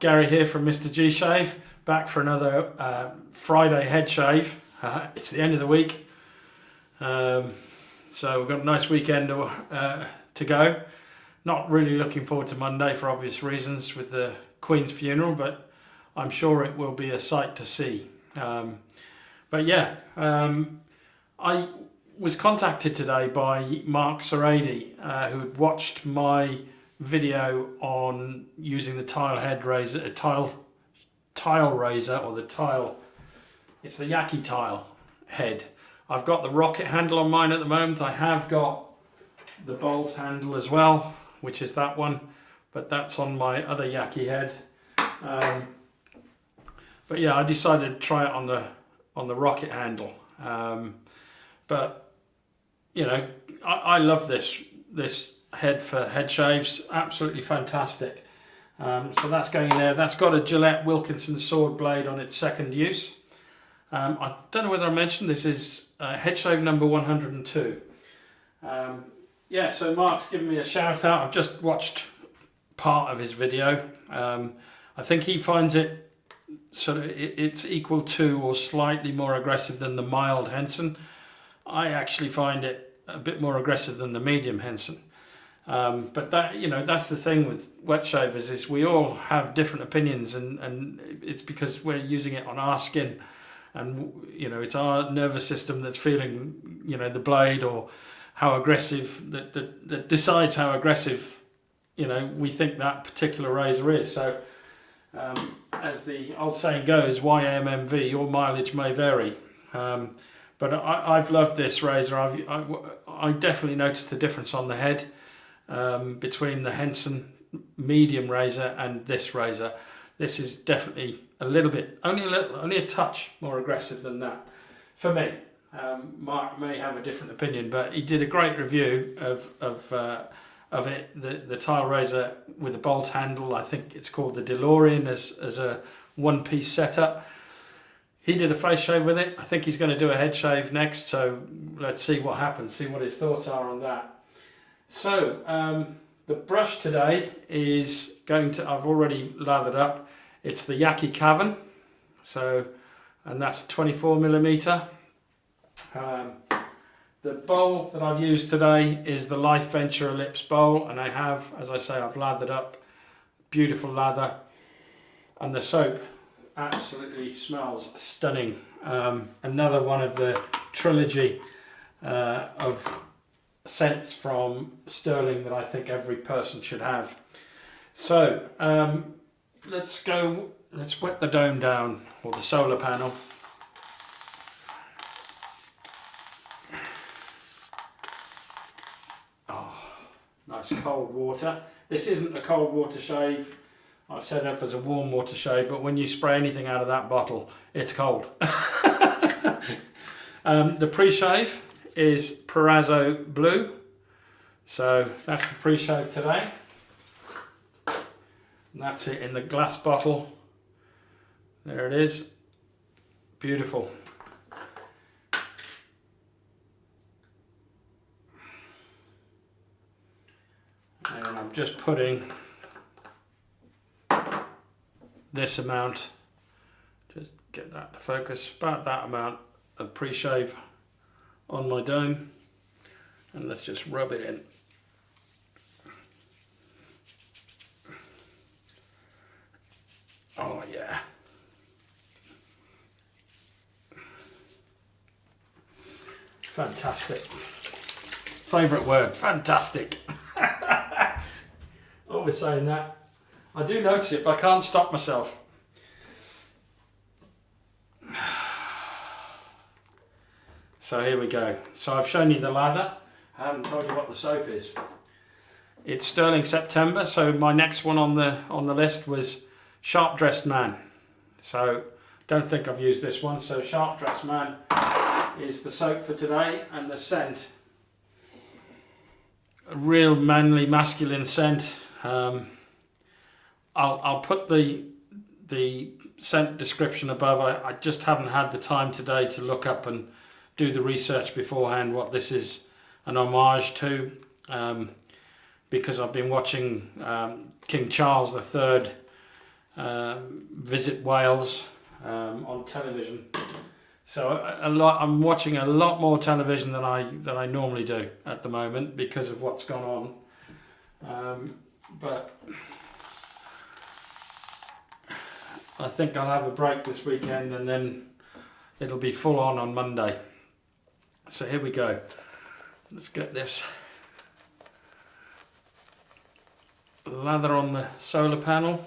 Gary here from MrG Shave, back for another Friday head shave. It's the end of the week, so we've got a nice weekend to go. Not really looking forward to Monday for obvious reasons with the Queen's funeral, but I'm sure it will be a sight to see. But yeah, I was contacted today by Szorady, who had watched my video on using the tile head razor, tile razor, or the tile, it's the Yaqi tile head. I've got the rocket handle on mine at the moment. I have got the bolt handle as well, which is that one, but that's on my other Yaqi head. But yeah, I decided to try it on the rocket handle. But you know, I love this head for head shaves, absolutely fantastic. So that's going in there. That's got a Gillette Wilkinson sword blade on its second use. I don't know whether I mentioned this is head shave number 102. Yeah, so Mark's given me a shout out. I've just watched part of his video. I think he finds it sort of it's equal to or slightly more aggressive than the mild Henson. I actually find it a bit more aggressive than the medium Henson. But that, you know, that's the thing with wet shavers, is we all have different opinions, and it's because we're using it on our skin, and you know, it's our nervous system that's feeling, you know, the blade, or how aggressive that decides how aggressive, you know, we think that particular razor is. So as the old saying goes, YMMV, your mileage may vary. But I've loved this razor. I definitely noticed the difference on the head between the Henson medium razor and this razor. This is definitely a little bit, only a touch more aggressive than that for me. Mark may have a different opinion, but he did a great review of it. The tile razor with the bolt handle. I think it's called the Delorian as a one-piece setup. He did a face shave with it. I think he's going to do a head shave next, so let's see what happens, see what his thoughts are on that. So the brush today is going to, I've already lathered up, it's the Yaqi Cavern, so, and that's 24mm. The bowl that I've used today is the LifeVenture Ellipse bowl, and I have, as I say, I've lathered up, beautiful lather, and the soap absolutely smells stunning. Another one of the trilogy of scents from Stirling that I think every person should have. So let's wet the dome down, or the solar panel. Oh, nice cold water. This isn't a cold water shave. I've set it up as a warm water shave, but when you spray anything out of that bottle, it's cold. The pre-shave is Proraso Blue. So that's the pre-shave today. And that's it in the glass bottle. There it is. Beautiful. And I'm just putting this amount, just get that to focus, about that amount of pre-shave on my dome, and let's just rub it in. Oh yeah. Fantastic. Favourite word, fantastic. Always saying that. I do notice it, but I can't stop myself. So here we go. So I've shown you the lather. I haven't told you what the soap is. It's Stirling September. So my next one on the list was Sharp Dressed Man. So don't think I've used this one. So Sharp Dressed Man is the soap for today, and the scent, a real manly, masculine scent. I'll put the scent description above. I just haven't had the time today to look up and do the research beforehand what this is an homage to, because I've been watching King Charles III visit Wales on television. So I'm watching a lot more television than I normally do at the moment because of what's gone on. But I think I'll have a break this weekend and then it'll be full on Monday. So here we go. Let's get this lather on the solar panel.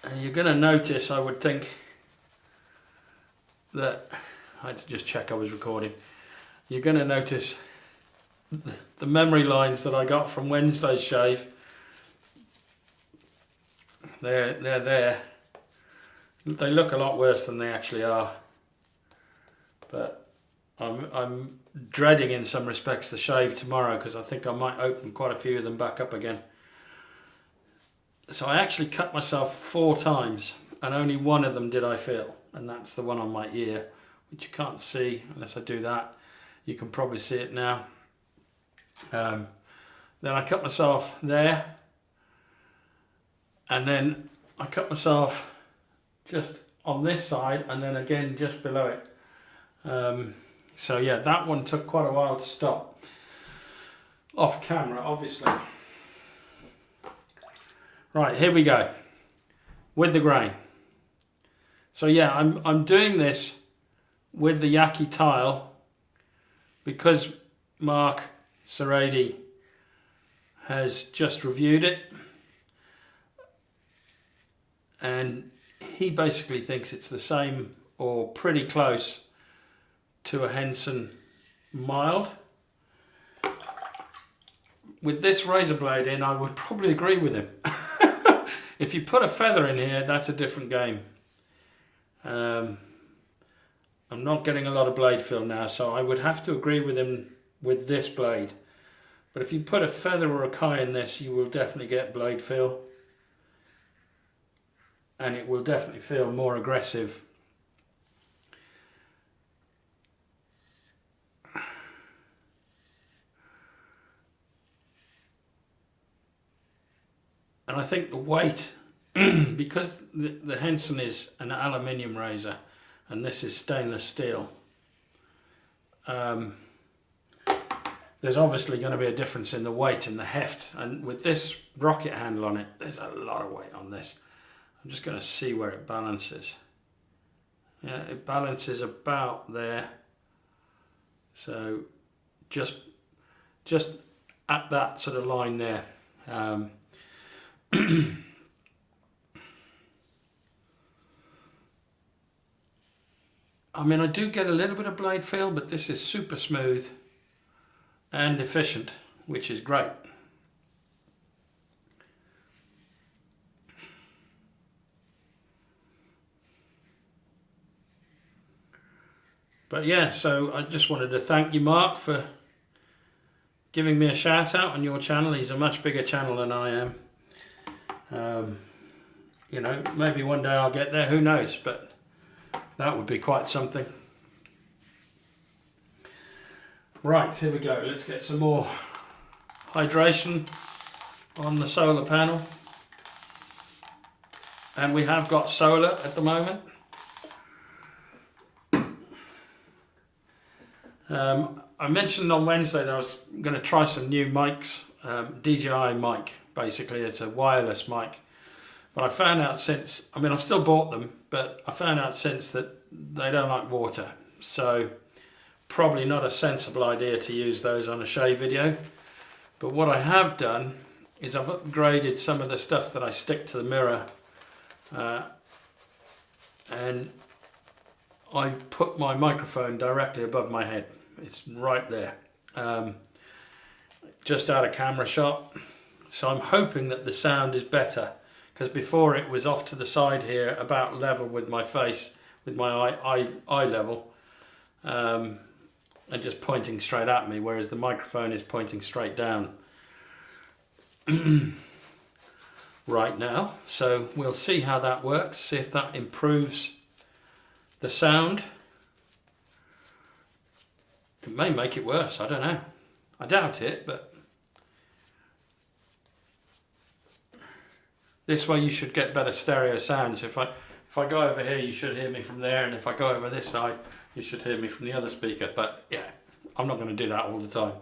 And you're going to notice, I would think, that I had to just check I was recording. You're going to notice the memory lines that I got from Wednesday's shave. They're there. They look a lot worse than they actually are. But I'm dreading in some respects the shave tomorrow because I think I might open quite a few of them back up again. So I actually cut myself 4 times and only one of them did I feel, and that's the one on my ear, which you can't see unless I do that. You can probably see it now. Then I cut myself there, and then I cut myself just on this side and then again just below it. So yeah, that one took quite a while to stop. Off camera, obviously. Right, here we go with the grain. So yeah, I'm doing this with the Yaqi tile because Mark Szorady has just reviewed it, and he basically thinks it's the same or pretty close to a Henson mild. With this razor blade in, I would probably agree with him. If you put a feather in here, that's a different game. I'm not getting a lot of blade fill now, so I would have to agree with him with this blade. But if you put a feather or a kai in this, you will definitely get blade fill. And it will definitely feel more aggressive. And I think the weight, because the Henson is an aluminium razor and this is stainless steel, there's obviously going to be a difference in the weight and the heft. And with this rocket handle on it, there's a lot of weight on this. I'm just going to see where it balances. Yeah, it balances about there. So just at that sort of line there. I mean, I do get a little bit of blade feel, but this is super smooth and efficient, which is great. But yeah, so I just wanted to thank you, Mark, for giving me a shout out on your channel. He's a much bigger channel than I am. You know, maybe one day I'll get there, who knows, but that would be quite something. Right, here we go. Let's get some more hydration on the solar panel. And we have got solar at the moment. I mentioned on Wednesday that I was going to try some new mics, DJI mic, basically. It's a wireless mic. But I found out since, I mean, I've still bought them, but I found out since that they don't like water. So probably not a sensible idea to use those on a shave video. But what I have done is I've upgraded some of the stuff that I stick to the mirror. And I've put my microphone directly above my head. It's right there. Just out of camera shot. So I'm hoping that the sound is better, because before it was off to the side here, about level with my face, with my eye level, and just pointing straight at me, whereas the microphone is pointing straight down right now. So we'll see how that works, see if that improves the sound. It may make it worse, I don't know. I doubt it, but This way you should get better stereo sounds. If I go over here, you should hear me from there, and if I go over this side, you should hear me from the other speaker. But yeah, I'm not going to do that all the time.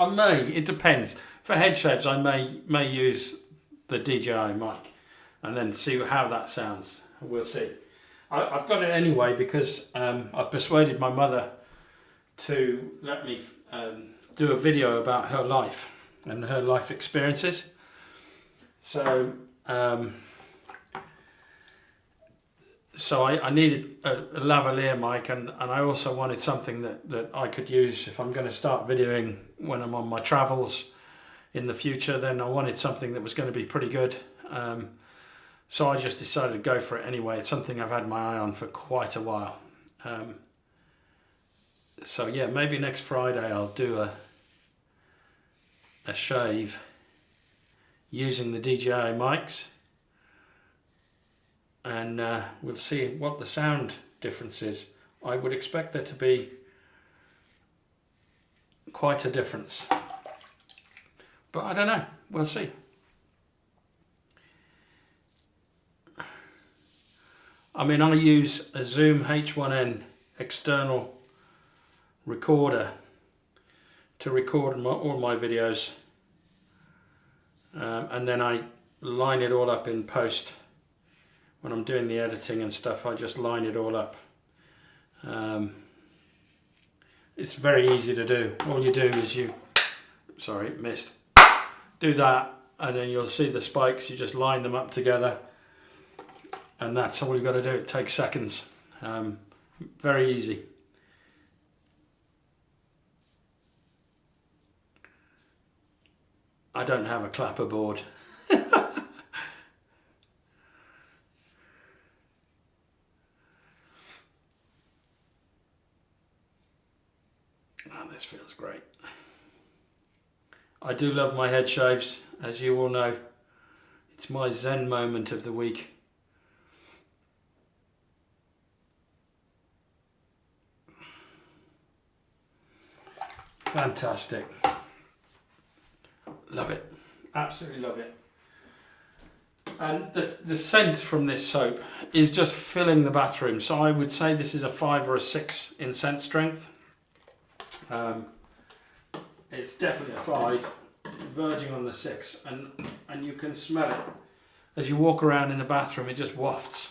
I may, it depends. For head shaves, I may use the DJI mic and then see how that sounds. We'll see. I've got it anyway because I've persuaded my mother to let me do a video about her life and her life experiences. So I needed a lavalier mic, and I also wanted something that I could use if I'm going to start videoing when I'm on my travels in the future. Then I wanted something that was going to be pretty good. So I just decided to go for it anyway. It's something I've had my eye on for quite a while. So yeah, maybe next Friday I'll do a shave using the DJI mics, and we'll see what the sound difference is. I would expect there to be quite a difference, but I don't know, we'll see. I mean, I use a Zoom H1N external recorder to record all my videos, and then I line it all up in post. When I'm doing the editing and stuff, I just line it all up. It's very easy to do. All you do is do that, and then you'll see the spikes. You just line them up together, and that's all you got to do. It takes seconds. Very easy. I don't have a clapper board. Oh, this feels great. I do love my head shaves, as you all know. It's my zen moment of the week. Fantastic. Love it. Absolutely love it. And the scent from this soap is just filling the bathroom. So I would say this is a 5 or a 6 in scent strength. It's definitely a 5, verging on the 6, and you can smell it as you walk around in the bathroom. It just wafts.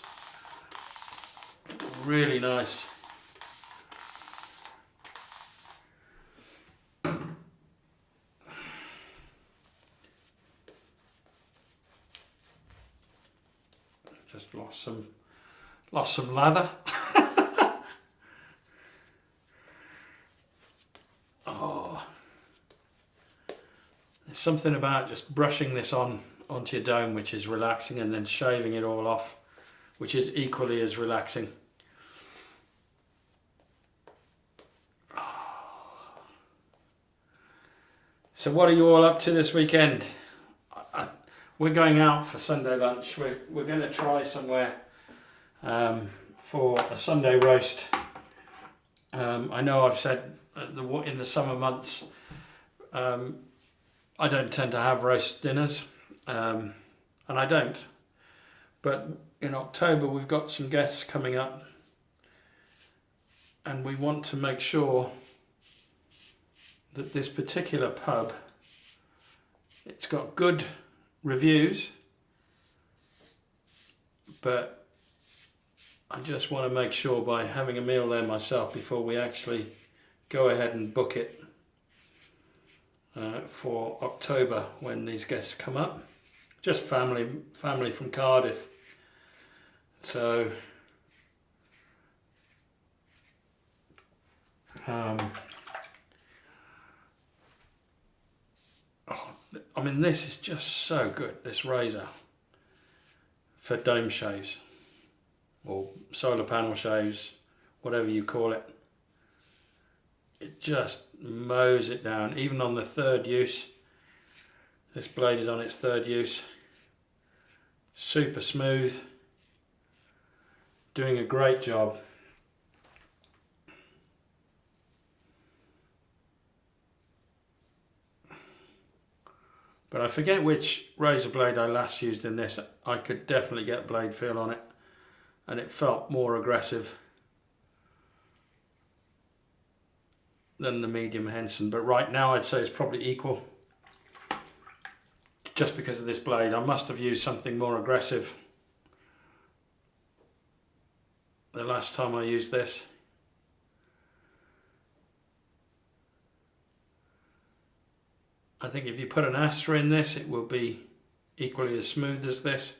Really nice. Just lost some lather. Oh, there's something about just brushing this onto your dome which is relaxing, and then shaving it all off, which is equally as relaxing. So what are you all up to this weekend? We're going out for Sunday lunch. We're going to try somewhere for a Sunday roast. I know I've said in the summer months I don't tend to have roast dinners, and I don't. But in October we've got some guests coming up, and we want to make sure that this particular pub, it's got good reviews, but I just want to make sure by having a meal there myself before we actually go ahead and book it for October when these guests come up. Just family from Cardiff. So I mean, this is just so good, this razor for dome shaves or solar panel shaves, whatever you call it. It just mows it down, even on the third use. This blade is on its third use. Super smooth, doing a great job. But I forget which razor blade I last used in this. I could definitely get blade feel on it, and it felt more aggressive than the medium Henson. But right now I'd say it's probably equal, just because of this blade. I must have used something more aggressive the last time I used this. I think if you put an Astra in this, it will be equally as smooth as this,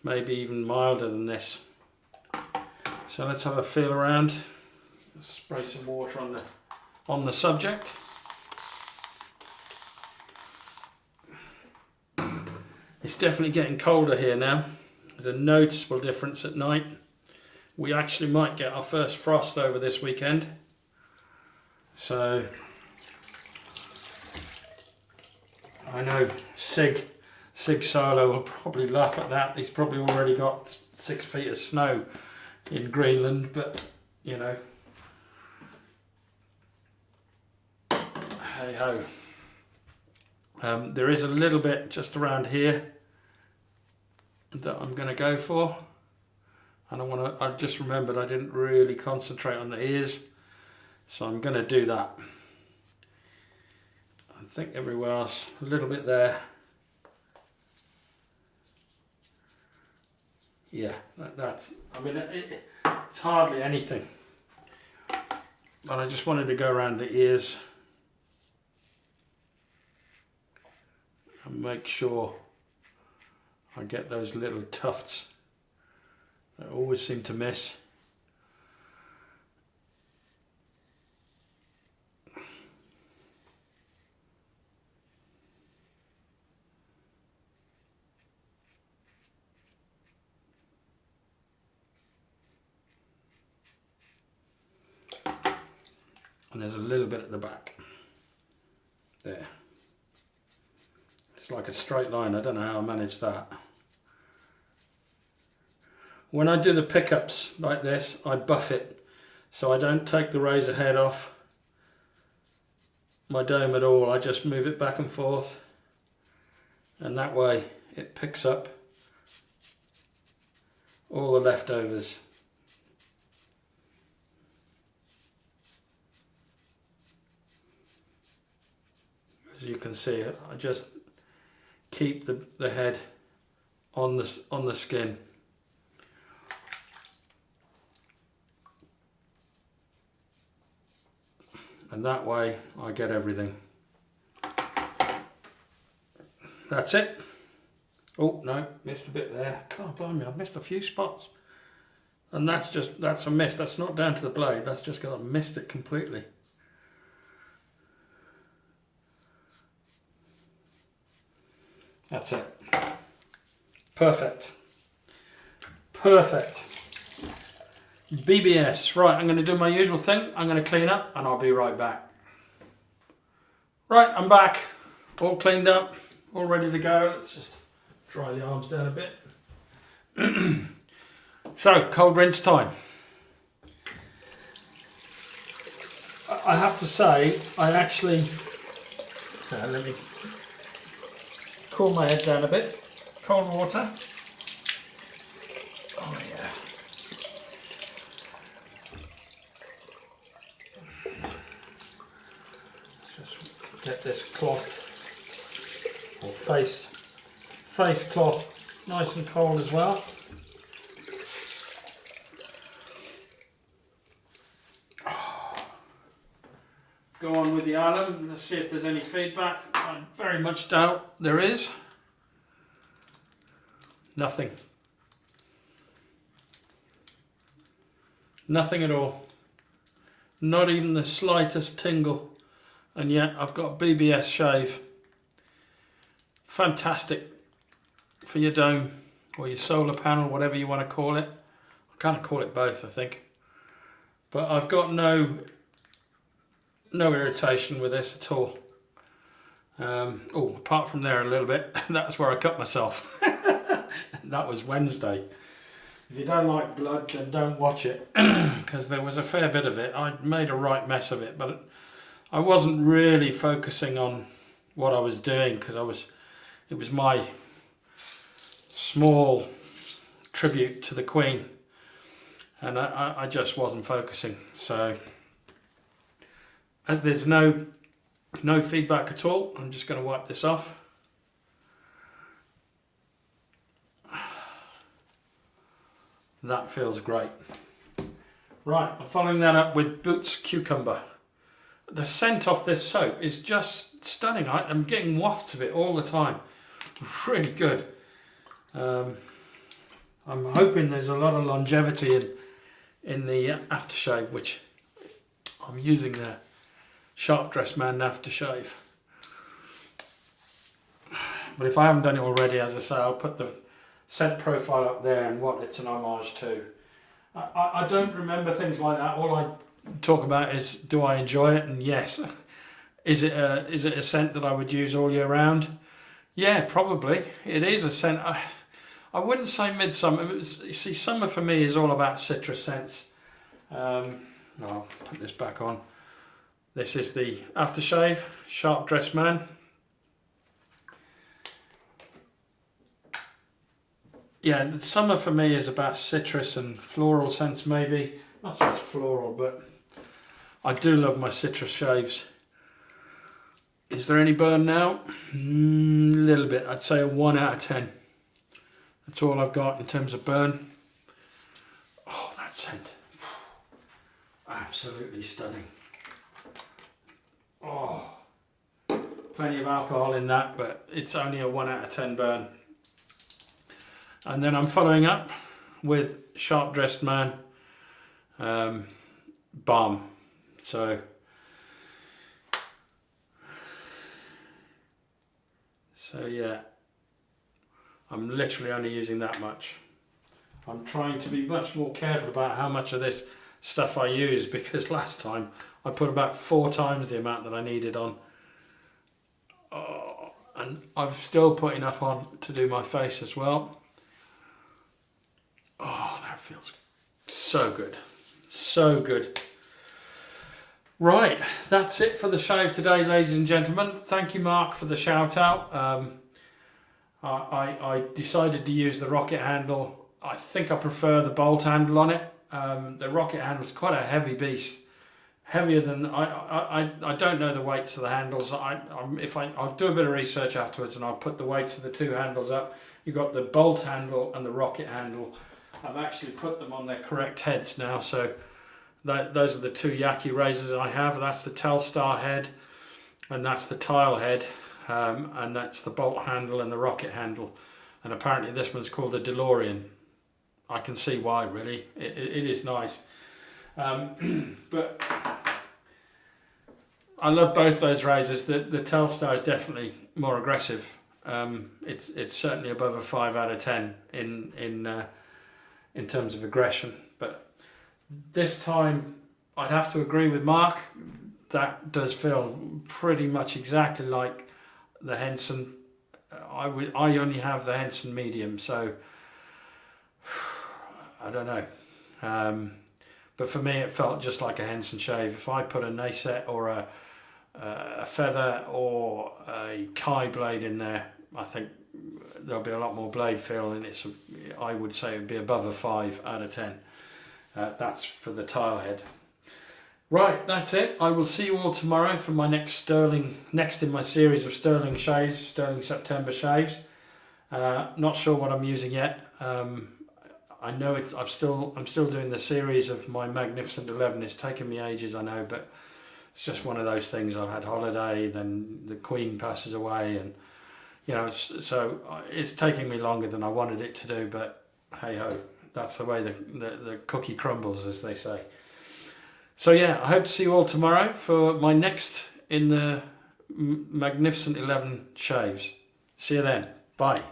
maybe even milder than this. So let's have a feel around. Let's spray some water on the subject. It's definitely getting colder here now. There's a noticeable difference at night. We actually might get our first frost over this weekend. So I know Sig Solo will probably laugh at that. He's probably already got 6 feet of snow in Greenland, but you know, hey ho. There is a little bit just around here that I'm going to go for, and I just remembered I didn't really concentrate on the ears, so I'm going to do that. I think everywhere else, a little bit there. Yeah, that's, I mean, it's hardly anything. But I just wanted to go around the ears and make sure I get those little tufts that I always seem to miss. And there's a little bit at the back. There. It's like a straight line. I don't know how I managed that. When I do the pickups like this, I buff it. So I don't take the razor head off my dome at all. I just move it back and forth. And that way it picks up all the leftovers. As you can see, I just keep the head on the skin. And that way I get everything. That's it. Oh no, missed a bit there. God blimey, I've missed a few spots. And that's a miss. That's not down to the blade, that's just because I missed it completely. That's it. Perfect. Perfect. BBS. Right, I'm going to do my usual thing. I'm going to clean up and I'll be right back. Right, I'm back. All cleaned up. All ready to go. Let's just dry the arms down a bit. So, cold rinse time. I have to say, I actually... let me cool my head down a bit. Cold water. Oh yeah. Just get this cloth or face cloth nice and cold as well. Go on with the alum. Let's see if there's any feedback. I very much doubt there is. Nothing. Nothing at all. Not even the slightest tingle. And yet I've got BBS shave. Fantastic for your dome or your solar panel, whatever you want to call it. I kind of call it both, I think. But I've got no irritation with this at all. Oh, apart from there a little bit, that's where I cut myself. That was Wednesday. If you don't like blood, then don't watch it, because there was a fair bit of it. I made a right mess of it, but I wasn't really focusing on what I was doing, because it was my small tribute to the Queen, and I just wasn't focusing. So as there's no feedback at all, I'm just going to wipe this off. That feels great. Right, I'm following that up with Boots Cucumber. The scent off this soap is just stunning. I'm getting wafts of it all the time. Really good. I'm hoping there's a lot of longevity in the aftershave, which I'm using the Sharp Dressed Man aftershave. But if I haven't done it already, as I say, I'll put the scent profile up there and what it's an homage to. I don't remember things like that. All I talk about is, do I enjoy it? And yes. Is it a scent that I would use all year round? Yeah, probably. It is a scent. I wouldn't say midsummer. You see, summer for me is all about citrus scents. I'll put this back on. This is the aftershave, Sharp Dressed Man. Yeah, the summer for me is about citrus and floral scents, maybe. Not so much floral, but I do love my citrus shaves. Is there any burn now? A little bit. I'd say a 1 out of 10. That's all I've got in terms of burn. Oh, that scent. Absolutely stunning. Oh, plenty of alcohol in that, but it's only a 1 out of 10 burn. And then I'm following up with Sharp Dressed Man balm. So yeah, I'm literally only using that much. I'm trying to be much more careful about how much of this stuff I use, because last time I put about 4 times the amount that I needed on. Oh, and I've still put enough on to do my face as well. Oh, that feels so good. So good. Right, that's it for the shave today, ladies and gentlemen. Thank you, Mark, for the shout out. I decided to use the rocket handle. I think I prefer the bolt handle on it. The rocket handle is quite a heavy beast. Heavier than I don't know the weights of the handles. I'll do a bit of research afterwards and I'll put the weights of the 2 handles up. You've got the bolt handle and the rocket handle. I've actually put them on their correct heads now, so those are the 2 Yaqi razors I have. That's the Telstar head and that's the tile head, and that's the bolt handle and the rocket handle, and apparently this one's called the Delorian. I can see why, really. It is nice. But I love both those razors. The Telstar is definitely more aggressive. It's certainly above a 5 out of 10 in terms of aggression. But this time I'd have to agree with Mark. That does feel pretty much exactly like the Henson. I only have the Henson medium, so I don't know. But for me, it felt just like a Henson shave. If I put a Nacet or a feather or a Kai blade in there, I think there'll be a lot more blade feel, and I would say it would be above a 5 out of 10. That's for the tile head. Right, that's it. I will see you all tomorrow for my next in my series of Stirling shaves, Stirling September shaves. Not sure what I'm using yet. I know I'm still doing the series of my Magnificent 11. It's taken me ages, I know, but it's just one of those things. I've had holiday, then the Queen passes away, and so it's taking me longer than I wanted it to do. But hey ho, that's the way the cookie crumbles, as they say. So yeah, I hope to see you all tomorrow for my next in the Magnificent 11 shaves. See you then. Bye.